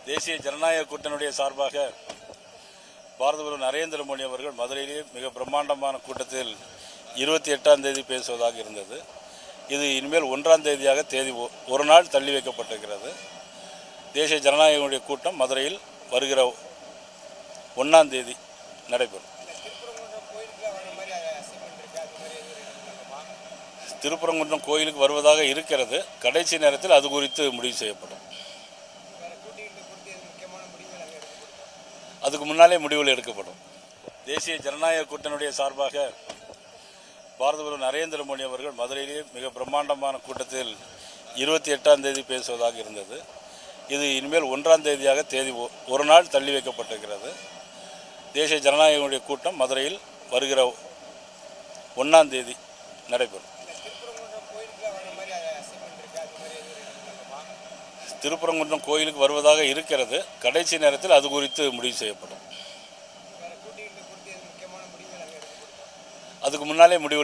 தேசிய ஜனநாயக கூட்டணியுடைய சார்பாக பாரத பிரதமர் நரேந்திர மோடி அவர்கள் மதுரையிலே மிக பிரம்மாண்டமான கூட்டத்தில் 28ஆம் தேதி பேசுவதாக இருந்தது. இது இனிமேல் 1ஆம் தேதியாக தேதி ஒரு நாள் தள்ளி வைக்கப்பட்டிருக்கிறது. தேசிய ஜனநாயக கூட்டம் மதுரையில் வருகிற 1ஆம் தேதி நடைபெறும். திருப்பரங்குன்றம் கோயிலுக்கு வருவதாக இருக்கிறது. கடைசி நேரத்தில் அது குறித்து முடிவு செய்யப்படும். அதுக்கு முன்னாலே முடிவுகள் எடுக்கப்படும். தேசிய ஜனநாயக கூட்டணியுடைய சார்பாக பாரத பிரதமர் நரேந்திர மோடி அவர்கள் மதுரையிலே மிக பிரம்மாண்டமான கூட்டத்தில் 28ஆம் தேதி பேசுவதாக இருந்தது. இது இனிமேல் 1ஆம் தேதியாக தேதி ஒரு நாள் தள்ளி வைக்கப்பட்டிருக்கிறது. தேசிய ஜனநாயக கூட்டம் மதுரையில் வருகிற 1ஆம் தேதி நடைபெறும். திருப்பரங்குன்றம் கோயிலுக்கு வருவதாக இருக்கிறது. கடைசி நேரத்தில் அது குறித்து முடிவு செய்யப்படும். அதுக்கு முன்னாலே முடிவு